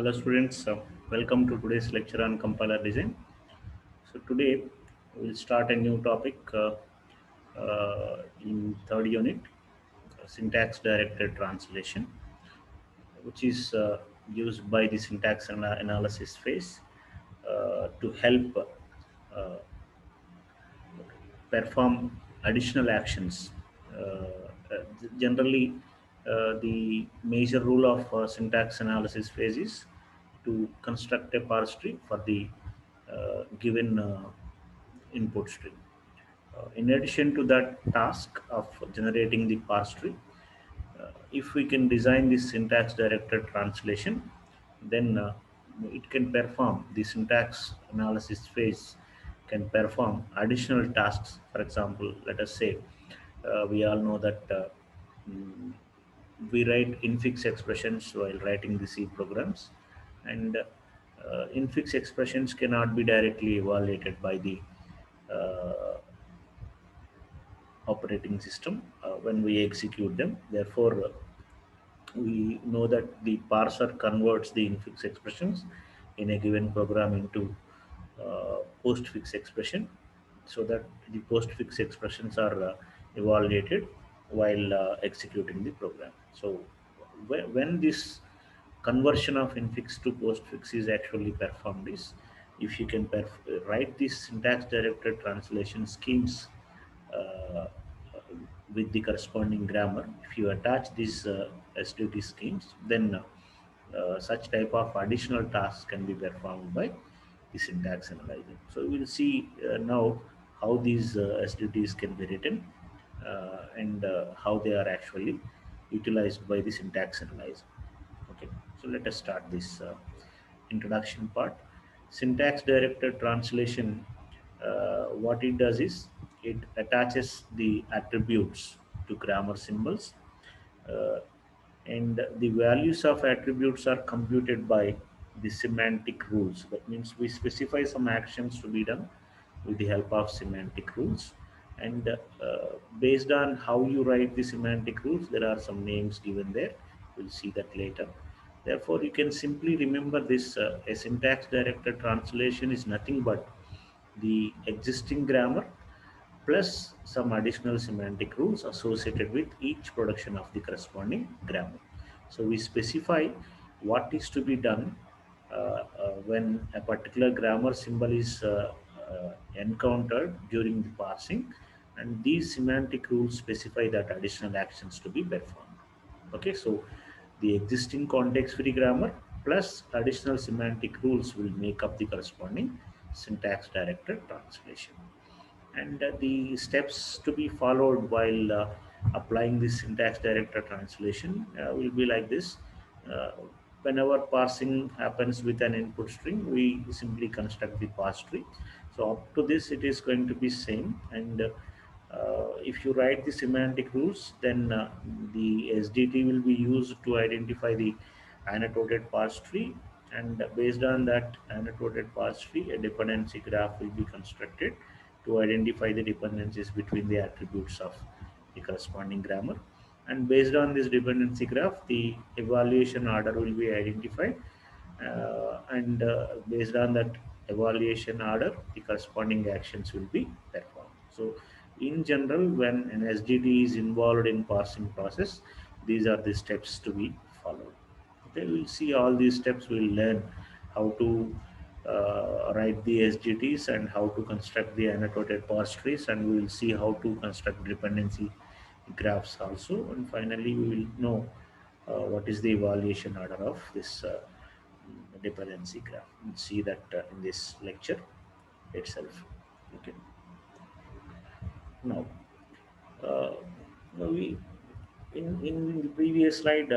Hello students, welcome to today's lecture on compiler design. So today we'll start a new topic in third unit, syntax directed translation, which is used by the syntax analysis phase to help uh, perform additional actions. Generally, the major rule of syntax analysis phase is to construct a parse tree for the given input string. In addition to that task of generating the parse tree, if we can design this syntax directed translation, then it can perform the syntax analysis phase can perform additional tasks. For example, let us say we all know that mm, we write infix expressions while writing the C programs, and infix expressions cannot be directly evaluated by the uh, operating system when we execute them. Therefore, we know that the parser converts the infix expressions in a given program into postfix expression, so that the postfix expressions are evaluated while executing the program. So when this conversion of infix to postfix is actually performed is, if you can write these syntax directed translation schemes uh, with the corresponding grammar. If you attach these SDT schemes, then such type of additional tasks can be performed by the syntax analyzer. So we will see now how these SDTs can be written and how they are actually utilized by the syntax analyzer. Okay, so let us start this introduction part. Syntax directed translation, what it does is it attaches the attributes to grammar symbols, uh, and the values of attributes are computed by the semantic rules. That means we specify some actions to be done with the help of semantic rules, and based on how you write the semantic rules, there are some names given there. We'll see that later. Therefore, you can simply remember this: a syntax directed translation is nothing but the existing grammar plus some additional semantic rules associated with each production of the corresponding grammar. So we specify what is to be done when a particular grammar symbol is encountered during the parsing, and these semantic rules specify that additional actions to be performed. Okay, so the existing context-free grammar plus additional semantic rules will make up the corresponding syntax-directed translation. And the steps to be followed while applying this syntax directed translation will be like this. Uh, Whenever parsing happens with an input string, we simply construct the parse tree. So up to this, it is going to be same. And if you write the semantic rules, then the SDT will be used to identify the annotated parse tree, and based on that annotated parse tree, a dependency graph will be constructed to identify the dependencies between the attributes of the corresponding grammar. And based on this dependency graph, the evaluation order will be identified, and based on that evaluation order, the corresponding actions will be performed. So in general, when an SDT is involved in parsing process, these are the steps to be followed. Okay, we'll see all these steps. We'll learn how to write the SGTs and how to construct the annotated parse trees, and we will see how to construct dependency graphs also. And finally, we will know what is the evaluation order of this dependency graph. We'll see that in this lecture itself. Okay. Now, uh, we in the previous slide,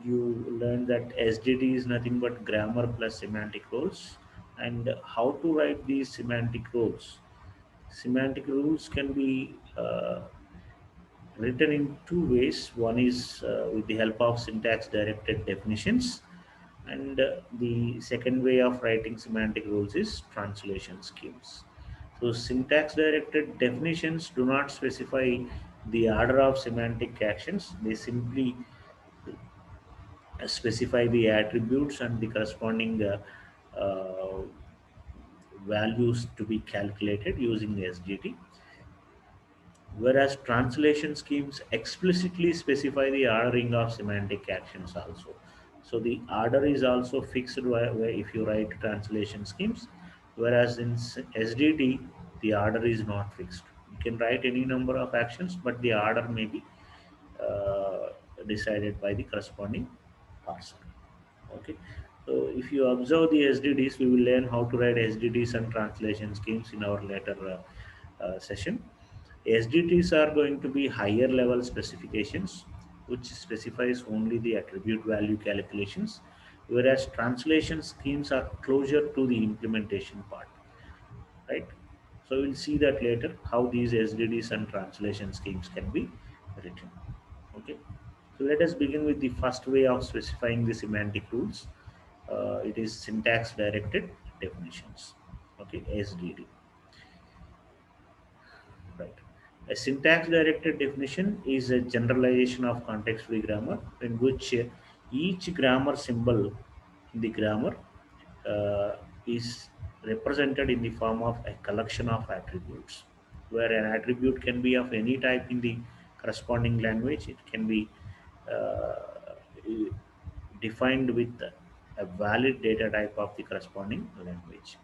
you learned that SDT is nothing but grammar plus semantic rules, and how to write these semantic rules. Semantic rules can be written in two ways. One is with the help of syntax directed definitions, and the second way of writing semantic rules is translation schemes. So syntax directed definitions do not specify the order of semantic actions. They simply specify the attributes and the corresponding uh, values to be calculated using the SGT, whereas translation schemes explicitly specify the ordering of semantic actions also. So the order is also fixed where if you write translation schemes, whereas in SDT the order is not fixed. You can write any number of actions, but the order may be uh, decided by the corresponding parser. Okay, so if you observe the SDDs, we will learn how to write SDDs and translation schemes in our later session. SDTs are going to be higher level specifications, which specifies only the attribute value calculations, whereas translation schemes are closer to the implementation part, right? So we'll see that later how these SDDs and translation schemes can be written. Okay, so let us begin with the first way of specifying the semantic rules. It is syntax directed definitions. Okay, SDD. Right. A syntax-directed definition is a generalization of context-free grammar in which each grammar symbol in the grammar uh, is represented in the form of a collection of attributes, where an attribute can be of any type in the corresponding language. It can be uh, defined with a valid data type of the corresponding language.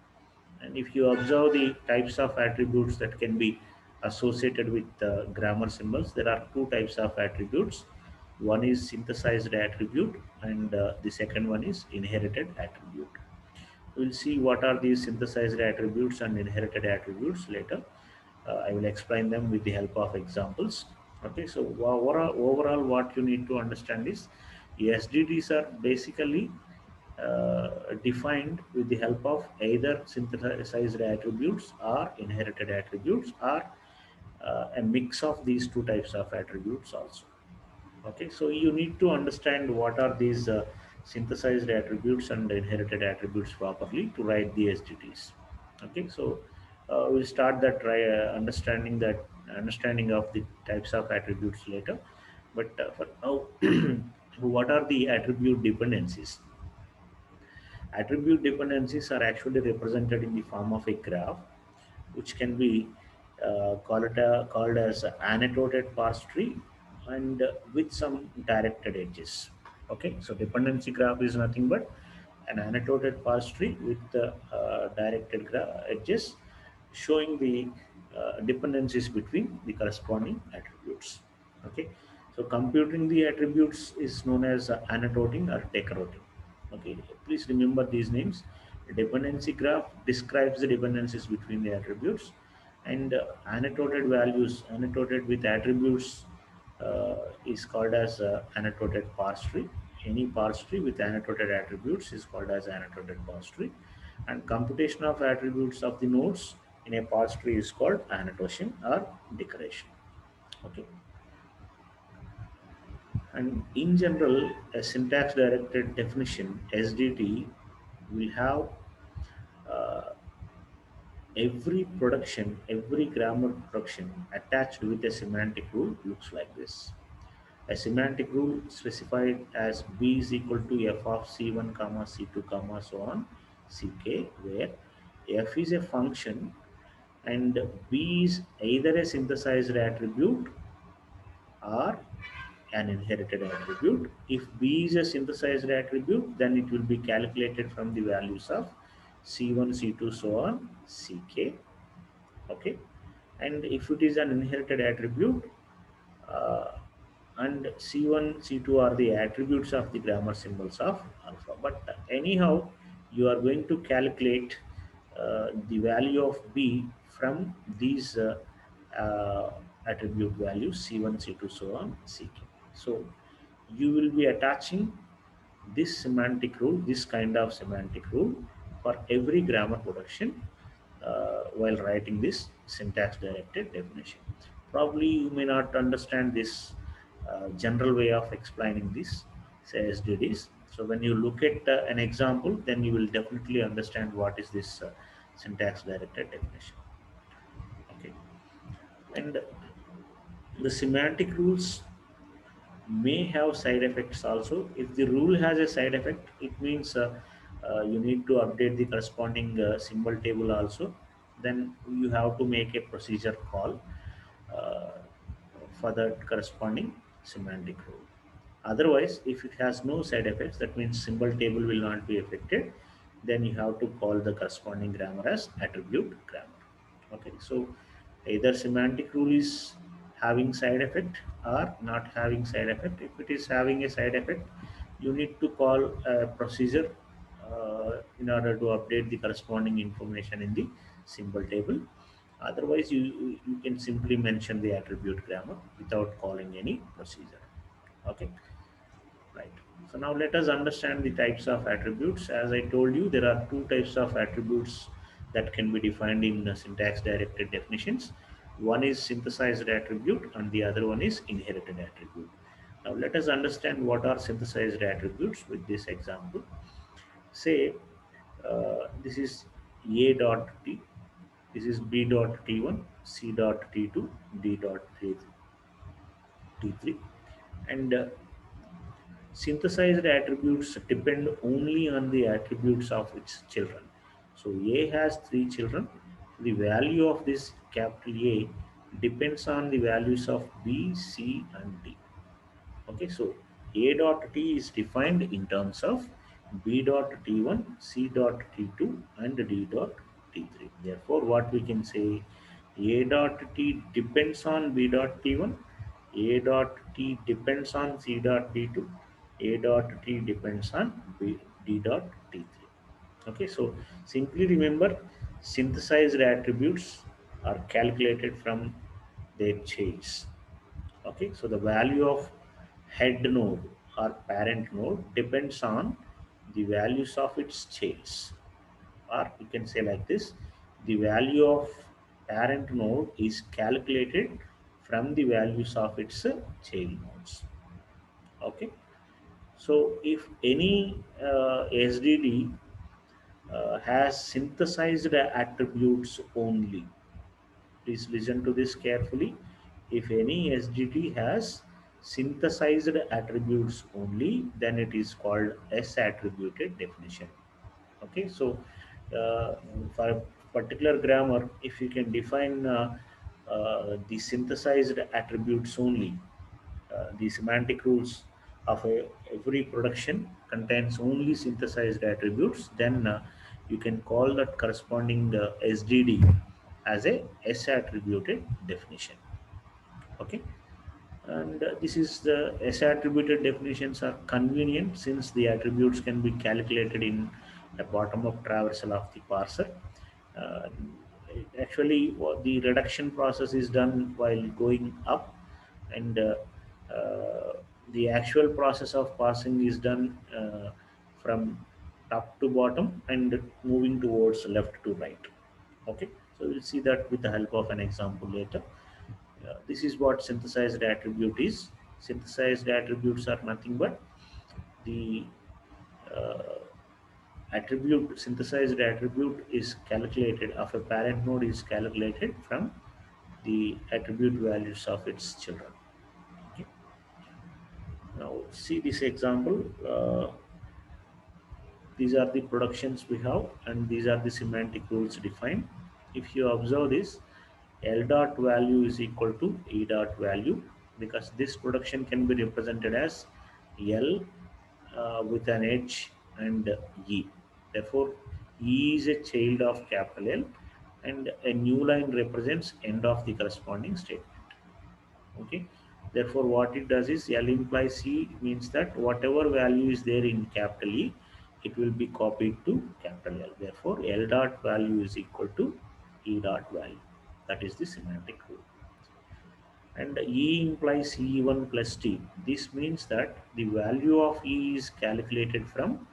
And if you observe the types of attributes that can be associated with grammar symbols, there are two types of attributes. One is synthesized attribute, and the second one is inherited attribute. We'll see what are these synthesized attributes and inherited attributes later. I will explain them with the help of examples. Okay, so overall what you need to understand is SDTs are basically defined with the help of either synthesized attributes or inherited attributes, or a mix of these two types of attributes also. Okay, so you need to understand what are these synthesized attributes and inherited attributes properly to write the SDTs. Okay, so we'll start that understanding of the types of attributes later. But for now, what are the attribute dependencies? Attribute dependencies are actually represented in the form of a graph, which can be called as annotated parse tree, and with some directed edges. Okay, so dependency graph is nothing but an annotated parse tree with directed edges showing the dependencies between the corresponding attributes. Okay, so computing the attributes is known as annotating or decorating. Okay, please remember these names. Dependency graph describes the dependencies between the attributes, and annotated values, annotated with attributes, is called as annotated parse tree. Any parse tree with annotated attributes is called as annotated parse tree, and computation of attributes of the nodes in a parse tree is called annotation or decoration. Okay, and in general, a syntax directed definition (SDT) will have uh, every grammar production attached with a semantic rule looks like this. A semantic rule specified as b is equal to f of c1 comma c2 comma so on ck, where f is a function and b is either a synthesized attribute or an inherited attribute. If b is a synthesized attribute, then it will be calculated from the values of c1, c2, so on ck. Okay, and if it is an inherited attribute, uh, and c1 c2 are the attributes of the grammar symbols of alpha, but anyhow you are going to calculate the value of b from these uh, attribute values c1 c2 so on ck. So you will be attaching this semantic rule, this kind of semantic rule, for every grammar production while writing this syntax directed definition. Probably you may not understand this general way of explaining this, say SDDs. So when you look at an example, then you will definitely understand what is this syntax directed definition. Okay, and the semantic rules may have side effects also. If the rule has a side effect, it means you need to update the corresponding symbol table also. Then you have to make a procedure call uh, for that corresponding semantic rule. Otherwise, if it has no side effects, that means symbol table will not be affected. Then you have to call the corresponding grammar as attribute grammar. Okay, so either semantic rule is having side effect or not having side effect. If it is having a side effect, you need to call a procedure in order to update the corresponding information in the symbol table. Otherwise, you can simply mention the attribute grammar without calling any procedure. Okay, right. So now let us understand the types of attributes. As I told you, there are two types of attributes that can be defined in syntax directed definitions. One is synthesized attribute and the other one is inherited attribute. Now let us understand what are synthesized attributes with this example. Say this is A dot T, this is B dot T1, C dot T2, D dot T3, and synthesized attributes depend only on the attributes of its children. So A has three children. The value of this capital A depends on the values of B, C, and D. Okay, so A dot T is defined in terms of B dot T1, C dot T2, and D dot T3. Therefore, what we can say, A dot T depends on B dot T1, A dot T depends on C dot T2, A dot T depends on D dot T3. Okay, so simply remember, synthesized attributes are calculated from their chains. Okay, so the value of head node or parent node depends on the values of its childs, or you can say like this, the value of parent node is calculated from the values of its child nodes. Okay, so if any SDD has synthesized attributes only, please listen to this carefully. If any SGT has synthesized attributes only, then it is called S attributed definition. Okay, so for a particular grammar, if you can define the synthesized attributes only, the semantic rules of every production contains only synthesized attributes, then you can call that corresponding SDD as a S attributed definition. Okay, and this is the S attributed definitions are convenient since the attributes can be calculated in the bottom of traversal of the parser. Uh, Actually, the reduction process is done while going up, and the actual process of parsing is done from top to bottom and moving towards left to right. Okay, so we'll see that with the help of an example later. This is what synthesized attribute is. Synthesized attributes are nothing but the uh, attribute, synthesized attribute is calculated of a parent node is calculated from the attribute values of its children. Okay. Now see this example. These are the productions we have, and these are the semantic rules defined. If you observe this, L dot value is equal to E dot value, because this production can be represented as L with an H and E. Therefore, E is a child of capital L, and a new line represents end of the corresponding statement. Okay, therefore what it does is L implies C means that whatever value is there in capital E, it will be copied to capital L. Therefore L dot value is equal to E dot value. That is the semantic rule. And E implies E1 plus T. This means that the value of E is calculated from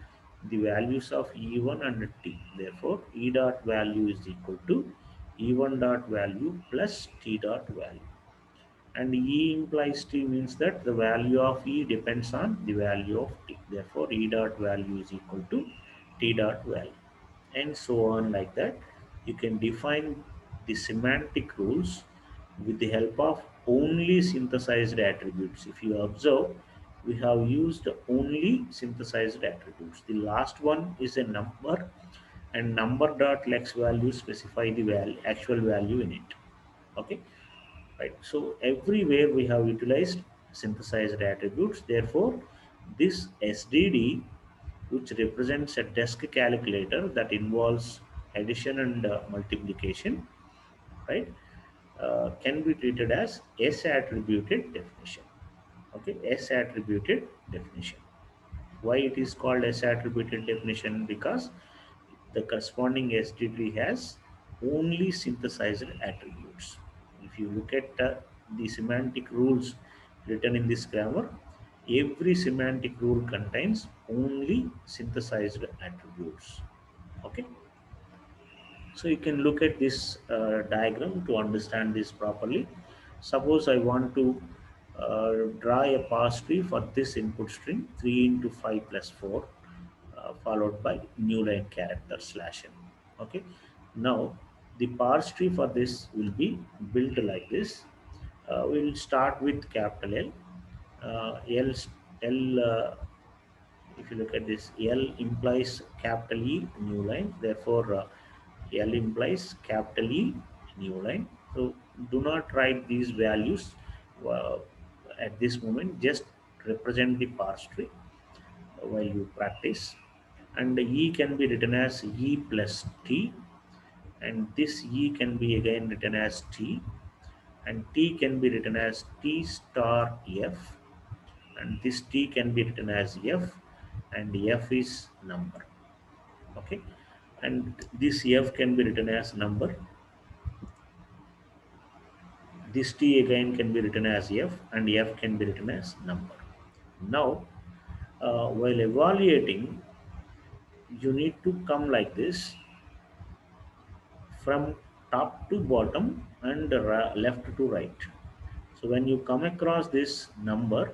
the values of E1 and T. Therefore E dot value is equal to E1 dot value plus T dot value. And E implies T means that the value of E depends on the value of T. Therefore, E dot value is equal to T dot value, and so on like that. You can define the semantic rules with the help of only synthesized attributes. If you observe, we have used only synthesized attributes. The last one is a number, and number dot lex value specify the actual value in it. Okay, right. So everywhere we have utilized synthesized attributes. Therefore, this SDD, which represents a desk calculator that involves addition and multiplication, right, can be treated as S attributed definition. Okay, S attributed definition. Why it is called S attributed definition? Because the corresponding SDD has only synthesized attributes. If you look at the semantic rules written in this grammar, every semantic rule contains only synthesized attributes. Okay, so you can look at this diagram to understand this properly. Suppose I want to draw a parse tree for this input string 3 into 5 plus 4 followed by new line character slash n. Okay. Now the parse tree for this will be built like this. We'll start with capital L. L if you look at this, L implies capital E new line. Therefore, L implies capital E new line. So do not write these values uh, at this moment. Just represent the parse tree while you practice. And the E can be written as E plus T, and this E can be again written as T, and T can be written as T star F, and this T can be written as F, and F is number. Okay, and this F can be written as number. This T again can be written as F, and F can be written as number. Now, while evaluating, you need to come like this from top to bottom and left to right. So when you come across this number,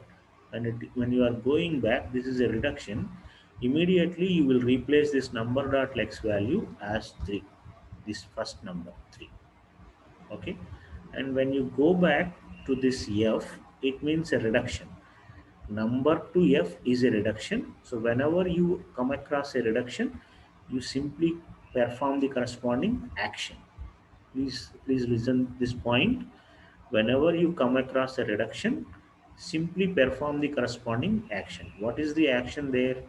when you are going back, this is a reduction. Immediately you will replace this number dot lex value as 3. This first number 3. Okay, and when you go back to this F, it means a reduction. Number to F is a reduction. So whenever you come across a reduction, you simply perform the corresponding action. Please listen this point. Whenever you come across a reduction, simply perform the corresponding action. What is the action there?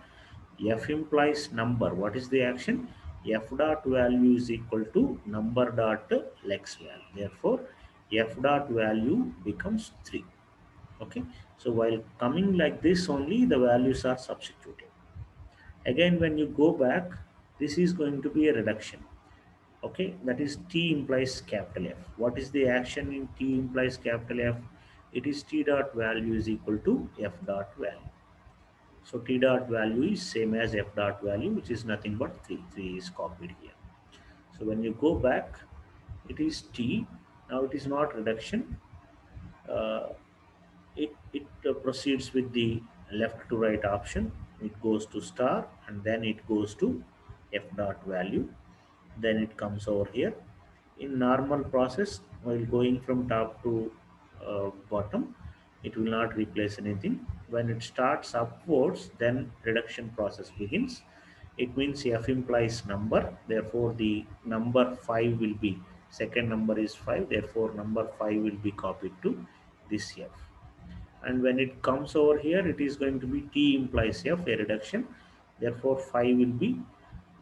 F implies number. What is the action? F dot value is equal to number dot lex value. Therefore, F dot value becomes 3. Okay. So while coming like this only, the values are substituted. Again, when you go back, this is going to be a reduction. Okay, that is T implies capital F. What is the action in T implies capital F? It is T dot value is equal to F dot value. So T dot value is same as F dot value, which is nothing but 3. 3 is copied here. So when you go back, it is T. Now it is not reduction. Uh, it proceeds with the left to right option. It goes to star and then it goes to F dot value. Then it comes over here. In normal process, while going from top to bottom, it will not replace anything. When it starts upwards, then reduction process begins. It means F implies number, therefore the number 5 will be, second number is 5, therefore number 5 will be copied to this F. And when it comes over here, it is going to be T implies F, a reduction, therefore 5 will be,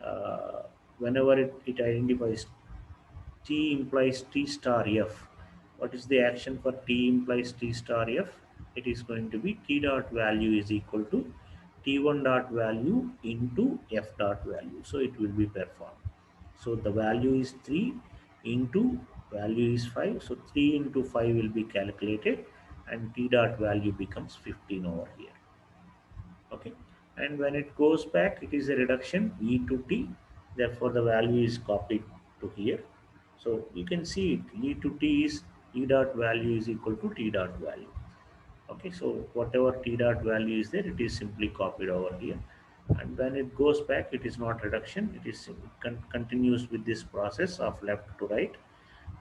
uh, whenever it identifies T implies T star F. What is the action for T implies T star F? It is going to be T dot value is equal to T1 dot value into F dot value. So it will be performed. So the value is 3 into value is 5. So 3 into 5 will be calculated and T dot value becomes 15 over here. Okay, and when it goes back, it is a reduction E to T, therefore the value is copied to here. So you can see it, E to T is E dot value is equal to T dot value. Okay, so whatever T dot value is there, it is simply copied over here. And when it goes back, it is not reduction, it is continues with this process of left to right.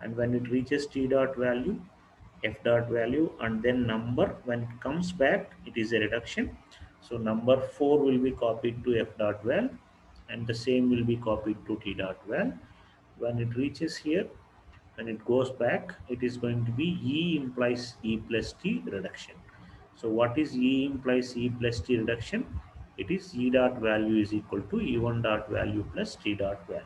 And when it reaches T dot value, f dot value, and then number. When it comes back, it is a reduction. So number 4 will be copied to f dot val, and the same will be copied to t dot val. When it reaches here, when it goes back, it is going to be e implies e plus t reduction. So what is e implies e plus t reduction? It is e dot value is equal to e1 dot value plus t dot value.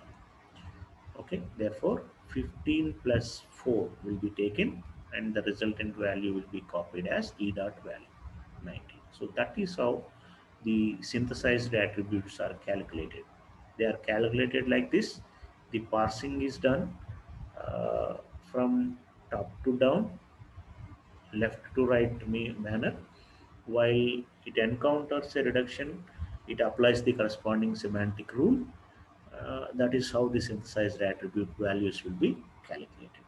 Okay, therefore 15 plus 4 will be taken, and the resultant value will be copied as e dot value 19. So that is how the synthesized attributes are calculated. They are calculated like this. The parsing is done uh, from top to down, left to right manner. While it encounters a reduction, it applies the corresponding semantic rule. That is how the synthesized attribute values will be calculated.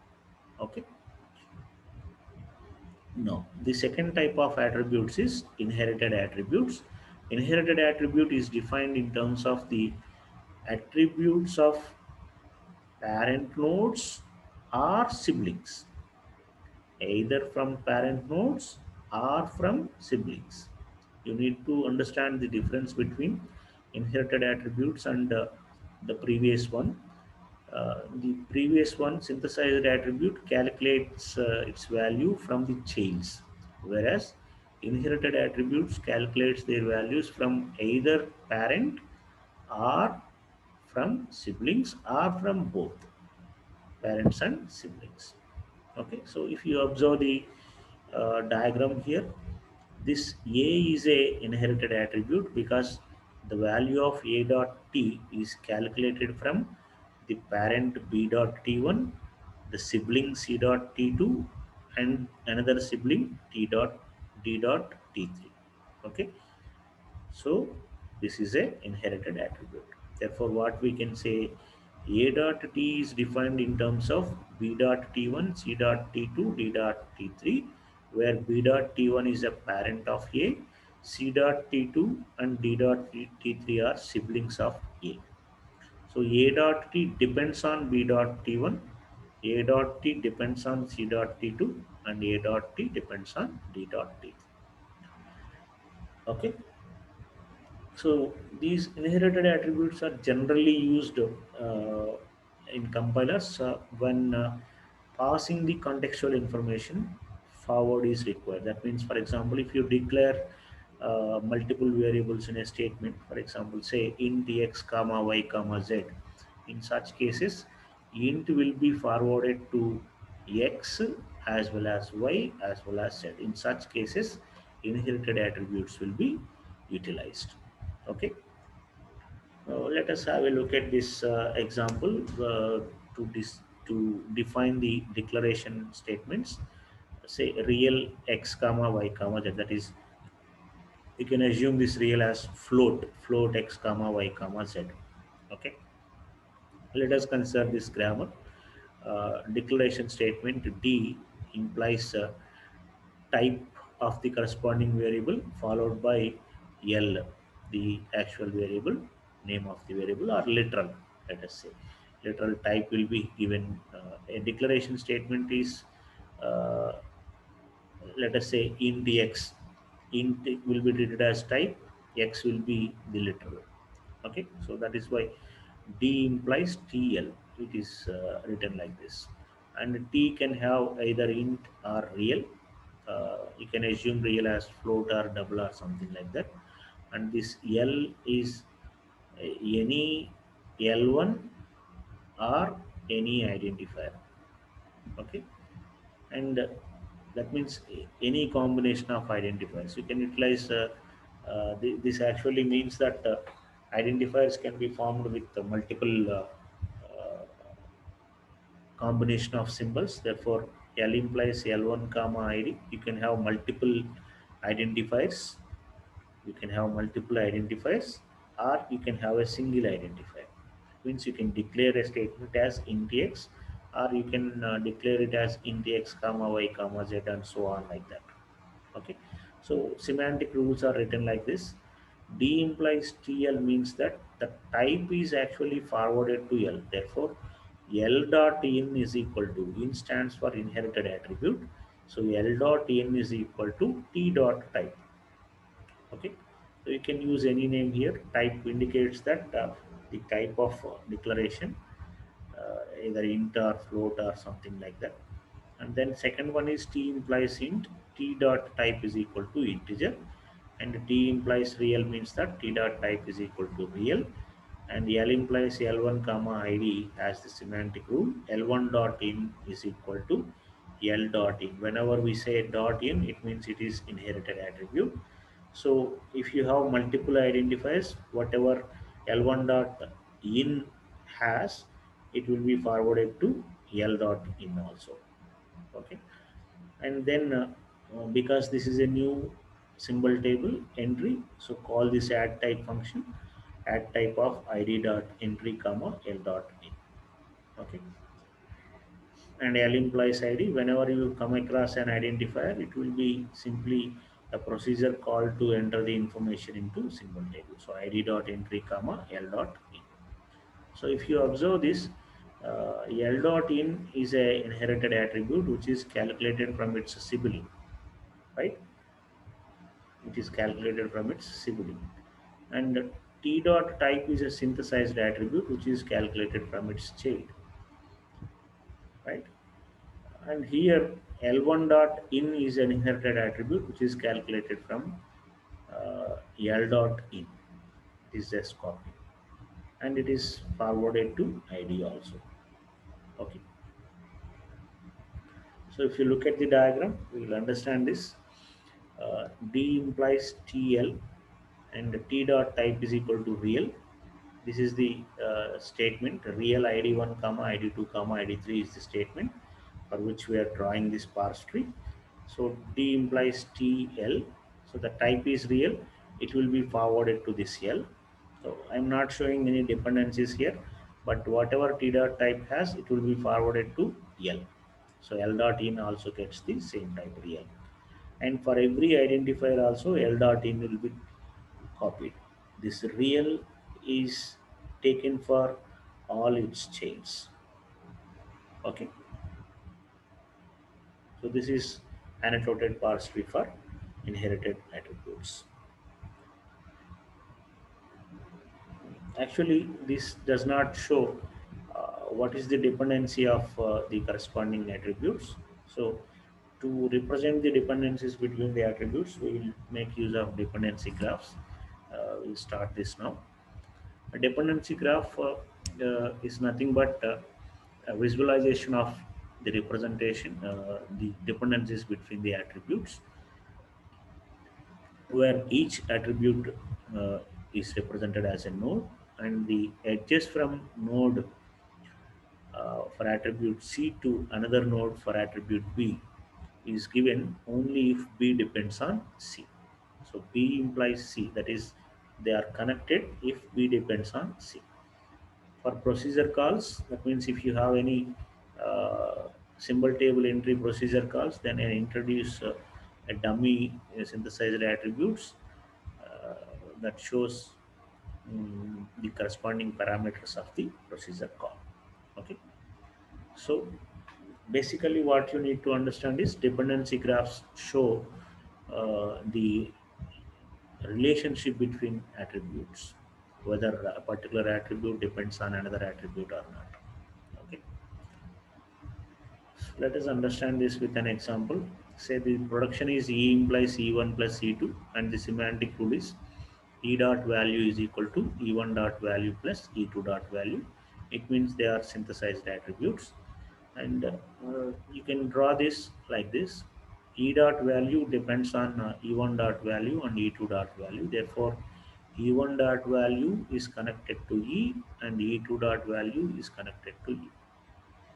Okay. No, the second type of attributes is inherited attributes. Inherited attribute is defined in terms of the attributes of parent nodes or siblings, either from parent nodes or from siblings. You need to understand the difference between inherited attributes and the previous one. The previous one, synthesized attribute, calculates its value from the chains, whereas inherited attributes calculates their values from either parent or from siblings or from both parents and siblings. Okay, so if you observe the diagram here, this a is a inherited attribute because the value of a dot t is calculated from the parent b dot t1, the sibling c dot t2, and another sibling t dot d dot t3. Okay, so this is a inherited attribute. Therefore, what we can say, a dot t is defined in terms of b dot t1, c dot t2, d dot t3, where b dot t1 is a parent of a, c dot t2 and d dot t3 are siblings of a. So a dot t depends on b dot t1, a dot t depends on c dot t2, and a dot t depends on d dot t3. Okay. So these inherited attributes are generally used in compilers when passing the contextual information forward is required. That means, for example, if you declare multiple variables in a statement, for example, say int x comma y comma z, in such cases, int will be forwarded to x as well as y as well as z. In such cases, inherited attributes will be utilized. Okay, let us have a look at this example to define the declaration statements. Say real x comma y comma z, that is, you can assume this real as float x comma y comma z. Okay, let us consider this grammar. Declaration statement d implies type of the corresponding variable followed by L, the actual variable, name of the variable, or literal, let us say. Literal type will be given. A declaration statement is, uh, let us say, int x. Int will be treated as type, x will be the literal. Okay, so that is why D implies TL. It is written like this. And T can have either int or real. You can assume real as float or double or something like that. And this L is any L1 or any identifier. Okay, and that means any combination of identifiers. You can utilize this actually means that identifiers can be formed with multiple combination of symbols. Therefore, L implies L1 comma id. You can have multiple identifiers. You can have multiple identifiers, or you can have a single identifier. Means you can declare a statement as int x, or you can declare it as int x comma y comma z and so on like that. Okay, so semantic rules are written like this. D implies TL means that the type is actually forwarded to L. Therefore, L dot in is equal to, in stands for inherited attribute, So L dot in is equal to T dot type. Okay, so you can use any name here. Type indicates that the type of declaration, either int or float or something like that. And then second one is T implies int. T dot type is equal to integer, and T implies real means that T dot type is equal to real, and L implies L1 comma ID as the semantic rule. L1 dot in is equal to L dot in. Whenever we say dot in, it means it is inherited attribute. So if you have multiple identifiers, whatever L1 dot in has, it will be forwarded to L dot in also. Okay, and then because this is a new symbol table entry, so call this add type function, add type of id dot entry comma L dot in. Okay, and L implies id. Whenever you come across an identifier, it will be simply a procedure called to enter the information into symbol table. So id dot entry comma L dot in. So if you observe this, L dot in is a inherited attribute which is calculated from its sibling, right? It is calculated from its sibling. And T dot type is a synthesized attribute which is calculated from its child, right? And here L1 dot in is an inherited attribute which is calculated from L dot in. It is just copy, and it is forwarded to ID also. Okay. So if you look at the diagram, we will understand this. D implies TL, and T dot type is equal to real. This is the statement. Real ID1 comma ID2 comma ID3 is the statement for which we are drawing this parse tree. So D implies TL. So the type is real. It will be forwarded to this L. So I'm not showing any dependencies here, but whatever T dot type has, it will be forwarded to L. So L dot in also gets the same type real. And for every identifier also, L dot in will be copied. This real is taken for all its chains. Okay, so this is annotated parse tree for inherited attributes. Actually, this does not show what is the dependency of the corresponding attributes. So to represent the dependencies between the attributes, we will make use of dependency graphs. We'll start this now. A dependency graph is nothing but a visualization of the representation, the dependencies between the attributes, where each attribute is represented as a node, and the edges from node for attribute C to another node for attribute B is given only if B depends on C. So B implies C, that is, they are connected if B depends on C. For procedure calls, that means if you have any symbol table entry procedure calls, then I introduce a dummy synthesized attributes uh, that shows the corresponding parameters of the procedure call. Okay, so basically what you need to understand is dependency graphs show the relationship between attributes, whether a particular attribute depends on another attribute or not. Okay, let us understand this with an example. Say the production is E implies E1 plus E2, and the semantic rule is E dot value is equal to E1 dot value plus E2 dot value. It means they are synthesized attributes, and you can draw this like this. E dot value depends on E1 dot value and E2 dot value. Therefore, E1 dot value is connected to E, and E2 dot value is connected to E.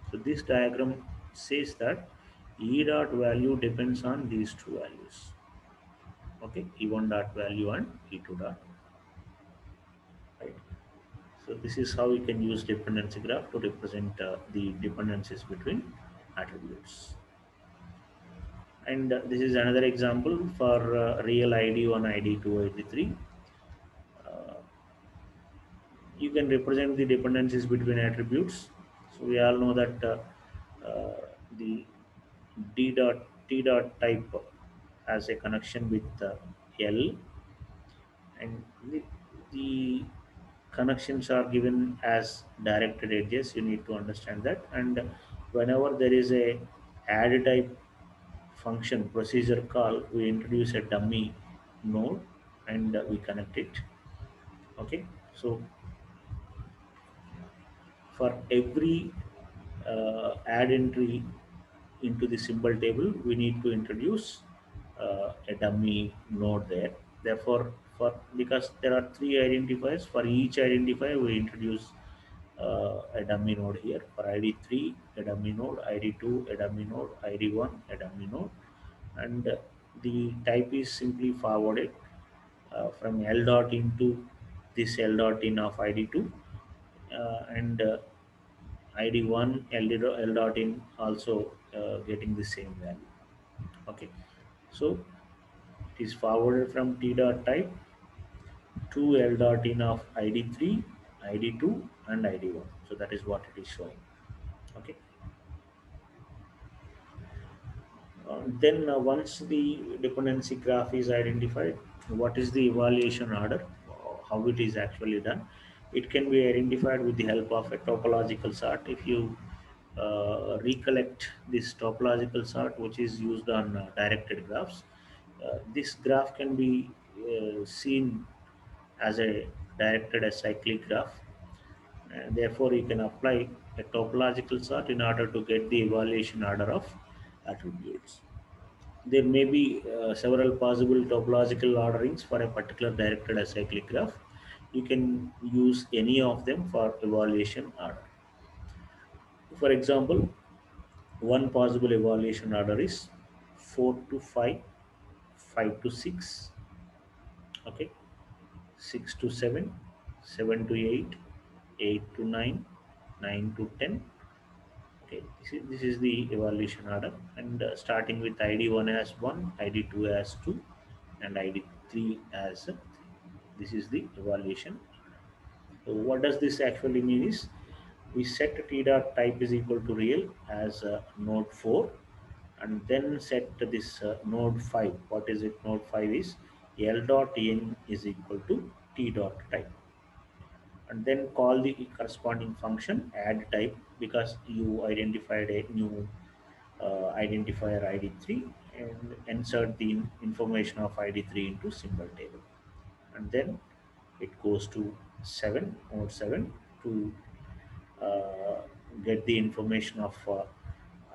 So this diagram says that E dot value depends on these two values. Okay, E1 dot value and E2 dot, right. So this is how we can use dependency graph to represent the dependencies between attributes. And this is another example for real ID1, ID2, ID3. Uh, you can represent the dependencies between attributes. So we all know that the d dot T dot type has a connection with L, and the connections are given as directed edges. You need to understand that. And whenever there is a add type function procedure call, we introduce a dummy node and we connect it. Okay, so for every add entry into the symbol table, we need to introduce a dummy node there. Therefore, for because there are three identifiers, for each identifier we introduce a dummy node here. For ID3, a dummy node; ID2, a dummy node; ID1, a dummy node, and the type is simply forwarded from L dot into this L dot in of ID2, and ID1 L dot in also getting the same value. Okay, so it is forwarded from T dot type to L dot in of ID3, ID2, and ID1. So that is what it is showing. Okay. Then once the dependency graph is identified, what is the evaluation order, how it is actually done? It can be identified with the help of a topological sort. If you recollect this topological sort, which is used on directed graphs, this graph can be seen as a directed acyclic graph, and therefore you can apply a topological sort in order to get the evaluation order of attributes. There may be several possible topological orderings for a particular directed acyclic graph. You can use any of them for evaluation order. For example, one possible evaluation order is 4 to 5, 5 to 6, okay, 6 to 7, 7 to 8, 8 to 9, 9 to 10. Okay, this is the evaluation order, and starting with ID1 as 1, ID2 as 2, and ID3 as 3. This is the evaluation. So what does this actually mean is, we set t dot type is equal to real as node 4, and then set this node 5. What is it? Node 5 is L dot n is equal to t dot type, and then call the corresponding function add type, because you identified a new identifier ID3, and insert the information of ID3 into symbol table, and then it goes to 7, node 7, to uh, get the information of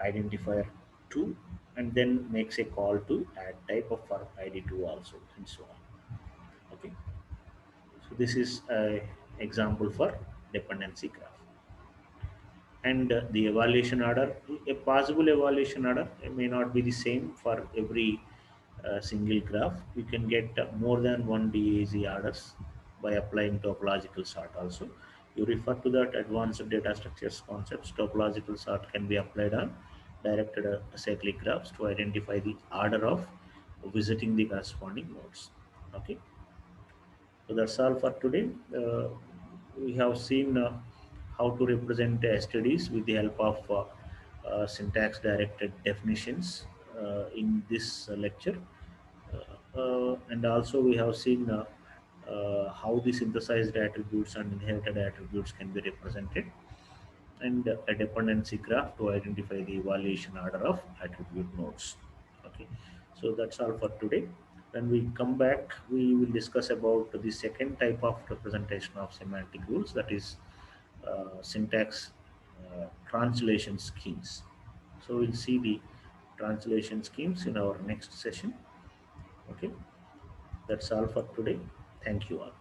identifier 2, and then makes a call to add type of for ID2 also, and so on. Okay, so this is a example for dependency graph. And the evaluation order, a possible evaluation order, it may not be the same for every single graph. You can get more than one DAG orders by applying topological sort also. You refer to that advanced data structures concepts. Topological sort can be applied on directed acyclic graphs to identify the order of visiting the corresponding nodes. Okay, so that's all for today. We have seen how to represent STDs with the help of syntax directed definitions in this lecture. And also we have seen how the synthesized attributes and inherited attributes can be represented, and a dependency graph to identify the evaluation order of attribute nodes. Okay, so that's all for today. When we come back, we will discuss about the second type of representation of semantic rules, that is syntax translation schemes. So we'll see the translation schemes in our next session. Okay, that's all for today. Thank you all.